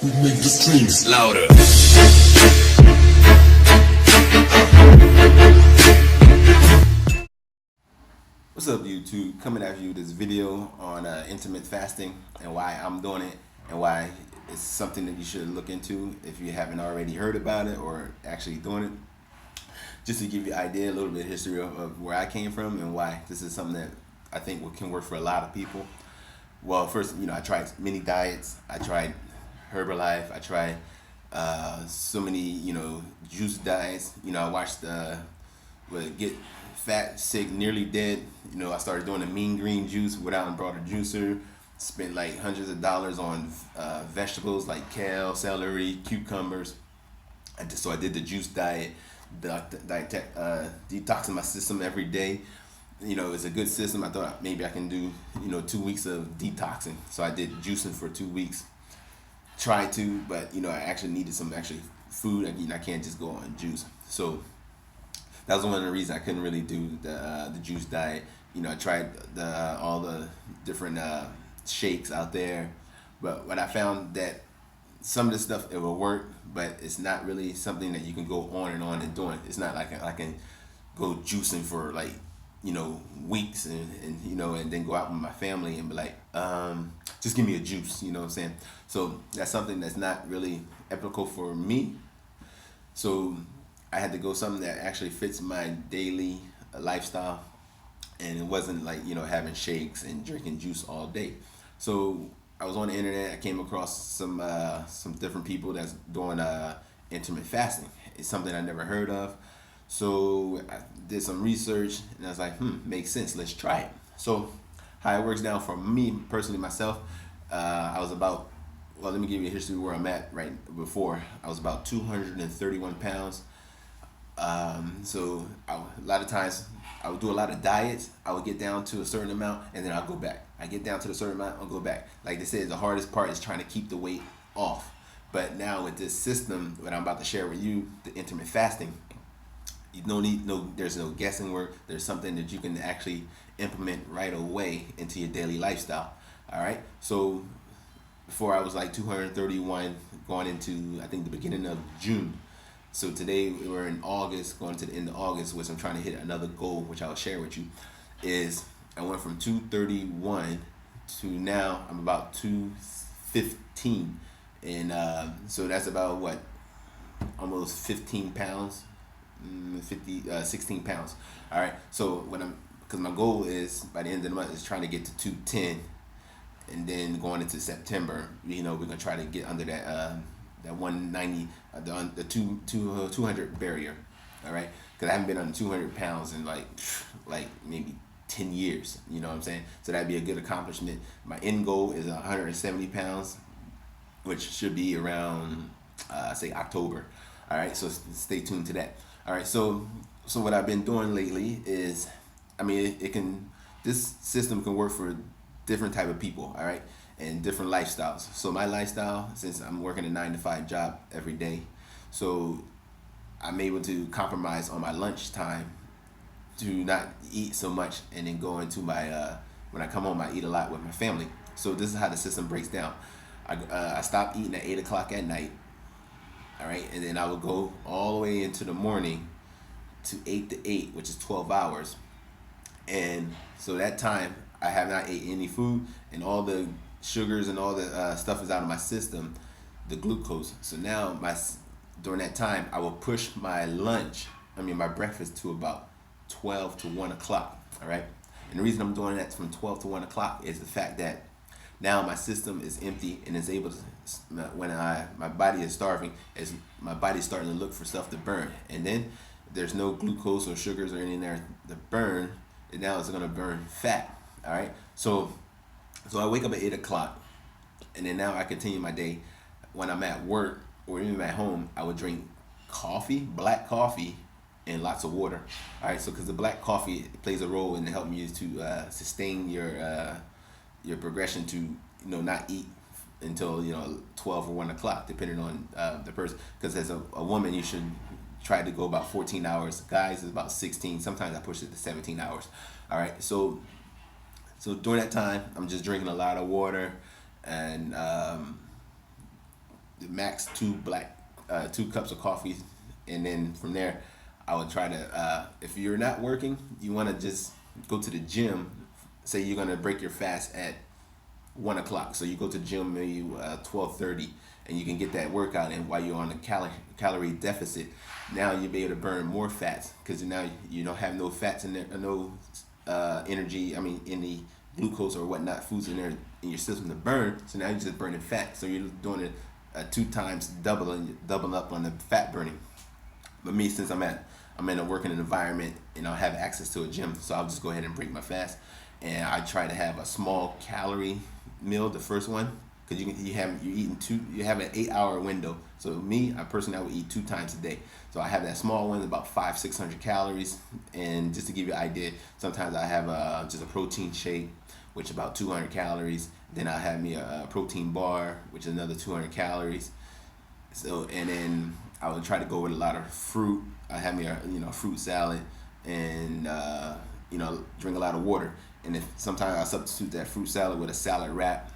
Make the streams louder. What's up, YouTube? Coming at you with this video on intermittent fasting and why I'm doing it and why it's something that you should look into if you haven't already heard about it or actually doing it. Just to give you an idea, a little bit of history of where I came from and why this is something that I think can work for a lot of people. Well, first, I tried many diets. I tried Herbalife. I tried so many, juice diets. I watched Get Fat, Sick, Nearly Dead. I started doing the mean green juice without and brought a juicer. Spent like hundreds of dollars on vegetables like kale, celery, cucumbers. So I did the juice diet, detoxing my system every day. It's a good system. I thought maybe I can do, 2 weeks of detoxing. So I did juicing for 2 weeks. Tried to, but I actually needed some food. I can't just go on juice. So that was one of the reasons I couldn't really do the juice diet. I tried all the different shakes out there, but what I found that some of the stuff it will work, but it's not really something that you can go on and doing. It's not like I can go juicing for weeks and then go out with my family and be like, just give me a juice, you know what I'm saying? So that's something that's not really ethical for me. So I had to go something that actually fits my daily lifestyle, and it wasn't like having shakes and drinking juice all day. So I was on the internet. I came across some different people that's doing intermittent fasting. It's something I never heard of. So I did some research and I was like, makes sense. Let's try it. So how it works down for me personally, myself, I was about, well, let me give you a history where I'm at right before. I was about 231 pounds. So a lot of times I would do a lot of diets. I would get down to a certain amount and then I'll go back. I get down to a certain amount, I'll go back. Like they said, the hardest part is trying to keep the weight off. But now with this system that I'm about to share with you, the intermittent fasting, there's no guessing work. There's something that you can actually implement right away into your daily lifestyle. All right. So before I was like 231, going into I think the beginning of June. So today we're in August, going to the end of August, which I'm trying to hit another goal, which I'll share with you. Is I went from 231 to now I'm about 215, and so that's about what, almost 15 pounds. 16 pounds. All right. So because my goal is by the end of the month is trying to get to 210, and then going into September, we're gonna try to get under that 190, the 200 barrier. All right. Because I haven't been under 200 pounds in like maybe 10 years. You know what I'm saying? So that'd be a good accomplishment. My end goal is 170 pounds, which should be around say October. All right. So stay tuned to that. All right, so what I've been doing lately is, this system can work for different type of people, all right, and different lifestyles. So my lifestyle, since I'm working a 9-to-5 job every day, so I'm able to compromise on my lunch time to not eat so much, and then go into my when I come home, I eat a lot with my family. So this is how the system breaks down. I stop eating at 8 o'clock at night. All right, and then I will go all the way into the morning to 8 to 8, which is 12 hours. And so that time, I have not ate any food, and all the sugars and all the stuff is out of my system, the glucose. So now, during that time, I will push my breakfast to about 12 to 1 o'clock, all right? And the reason I'm doing that from 12 to 1 o'clock is the fact that now my system is empty and is able to, when my body is starving, is my body's starting to look for stuff to burn, and then there's no glucose or sugars or anything there to burn, and now it's gonna burn fat. All right, so I wake up at 8 o'clock, and then now I continue my day. When I'm at work or even at home, I would drink black coffee, and lots of water. All right, so because the black coffee plays a role in helping you to sustain your progression to not eat until 12 or 1 o'clock, depending on the person. Because as a woman, you should try to go about 14 hours. Guys is about 16. Sometimes I push it to 17 hours. All right, so during that time, I'm just drinking a lot of water, and the max two cups of coffee, and then from there, I would try to. If you're not working, you want to just go to the gym. Say you're gonna break your fast at 1 o'clock, so you go to the gym maybe 12:30, and you can get that workout in while you're on a calorie deficit. Now you'll be able to burn more fats because now you don't have no fats in there, no energy. I mean, any glucose or whatnot, foods in there in your system to burn. So now you're just burning fat. So you're doing it 2 times doubling up on the fat burning. But me, since I'm in a working environment and I have access to a gym, so I'll just go ahead and break my fast, and I try to have a small calorie meal, the first one, because you have an 8 hour window. So me, I personally, I would eat 2 times a day. So I have that small one, about 500-600 calories, and just to give you an idea, sometimes I have just a protein shake, which is about 200 calories. Then I have me a protein bar, which is another 200 calories. So, and then I would try to go with a lot of fruit. I have me a fruit salad, and drink a lot of water. And if sometimes I substitute that fruit salad with a salad wrap,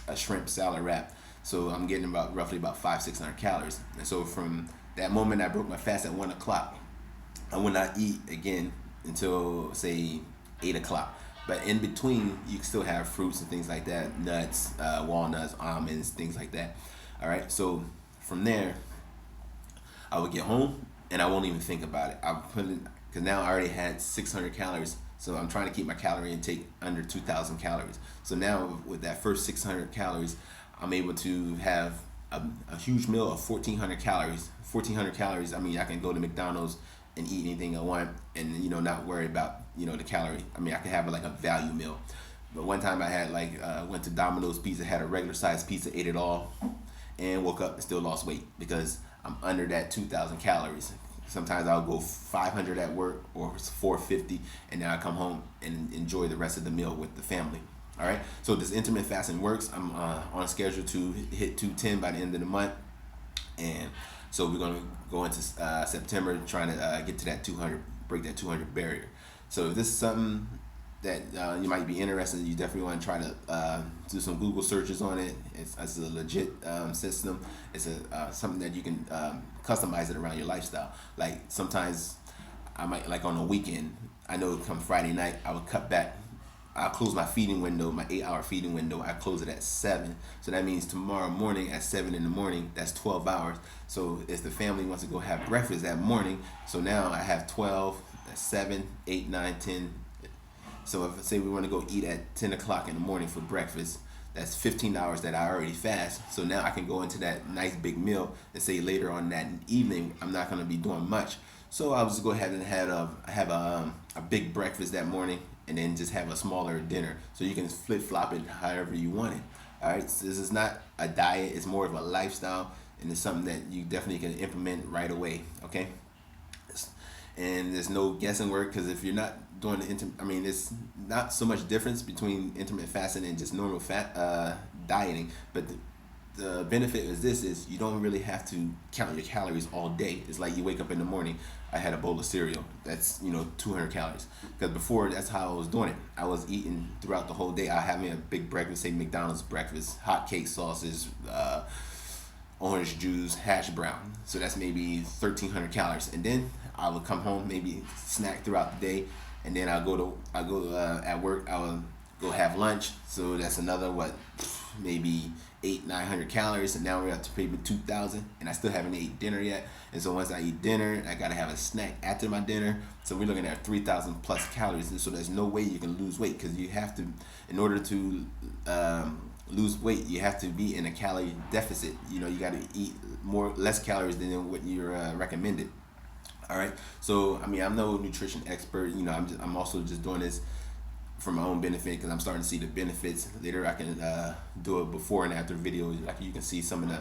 a shrimp salad wrap. So I'm getting roughly about 500-600 calories. And so from that moment I broke my fast at 1 o'clock, I will not eat again until say 8 o'clock. But in between, you can still have fruits and things like that, nuts, walnuts, almonds, things like that. All right. So from there, I would get home and I won't even think about it. I put it because now I already had 600 calories. So I'm trying to keep my calorie intake under 2,000 calories. So now with that first 600 calories, I'm able to have a huge meal of 1,400 calories. 1,400 calories. I mean, I can go to McDonald's and eat anything I want, and not worry about the calorie. I mean, I can have like a value meal. But one time I had went to Domino's Pizza, had a regular size pizza, ate it all, and woke up and still lost weight because I'm under that 2,000 calories. Sometimes I'll go 500 at work or 450, and then I come home and enjoy the rest of the meal with the family. All right. So this intermittent fasting works. I'm on schedule to hit 210 by the end of the month, and so we're gonna go into September trying to get to that 200, break that 200 barrier. So if this is something that you might be interested in, you definitely want to try to do some Google searches on it. It's a legit system. It's something that you can customize it around your lifestyle. Like sometimes I might, like on a weekend, I know come Friday night, I would cut back. I'll close my feeding window, my 8-hour feeding window. I close it at 7. So that means tomorrow morning at 7 in the morning, that's 12 hours. So if the family wants to go have breakfast that morning, so now I have 12, 7, 8, 9, 10. So if say we want to go eat at 10 o'clock in the morning for breakfast, that's 15 hours that I already fast. So now I can go into that nice big meal and say later on that evening, I'm not going to be doing much. So I'll just go ahead and have a big breakfast that morning, and then just have a smaller dinner. So you can flip-flop it however you want it. All right, so this is not a diet, it's more of a lifestyle, and it's something that you definitely can implement right away, okay? And there's no guessing work, because if you're not doing it's not so much difference between intermittent fasting and just normal dieting, but the benefit is you don't really have to count your calories all day. It's like you wake up in the morning, I had a bowl of cereal, that's 200 calories, because before that's how I was doing it. I was eating throughout the whole day. I had me a big breakfast, say McDonald's breakfast, hot cake, sausage, orange juice, hash brown, so that's maybe 1,300 calories, and then I would come home, maybe snack throughout the day, and then I go at work, I will go have lunch, so that's another maybe 800-900 calories, and now we're up to maybe 2,000, and I still haven't ate dinner yet. And so once I eat dinner, I gotta have a snack after my dinner, so we're looking at 3,000 plus calories. And so there's no way you can lose weight, because you have to, in order to lose weight, you have to be in a calorie deficit. You gotta eat less calories than what you're recommended. All right, so I'm no nutrition expert. I'm also just doing this for my own benefit, because I'm starting to see the benefits. Later I can do a before and after video. Like you can see some of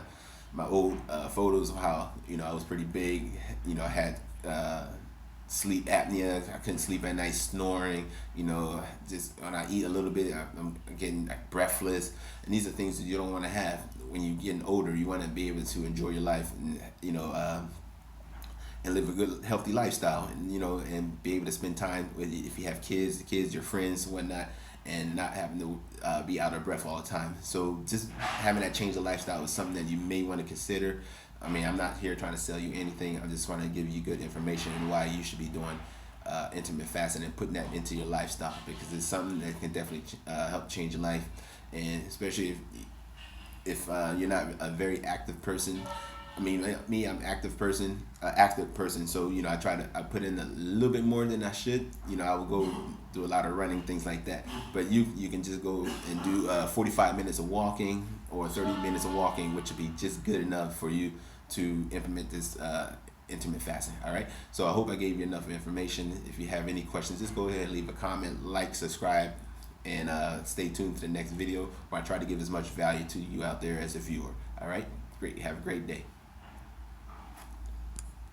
my old photos of how I was pretty big. I had sleep apnea. I couldn't sleep at night, snoring. Just when I eat a little bit, I'm getting breathless. And these are things that you don't want to have when you're getting older. You want to be able to enjoy your life, and and live a good, healthy lifestyle, and be able to spend time with, if you have kids, your friends, whatnot, and not having to be out of breath all the time. So just having that change of lifestyle is something that you may want to consider. I mean, I'm not here trying to sell you anything. I'm just trying to give you good information and why you should be doing intermittent fasting and putting that into your lifestyle, because it's something that can definitely help change your life. And especially if you're not a very active person. I mean, like me, I'm active person. So I put in a little bit more than I should. I will go do a lot of running, things like that. But you can just go and do 45 minutes of walking or 30 minutes of walking, which would be just good enough for you to implement this intermittent fasting. All right. So I hope I gave you enough information. If you have any questions, just go ahead and leave a comment, like, subscribe, and stay tuned for the next video where I try to give as much value to you out there as a viewer. All right. Great. Have a great day.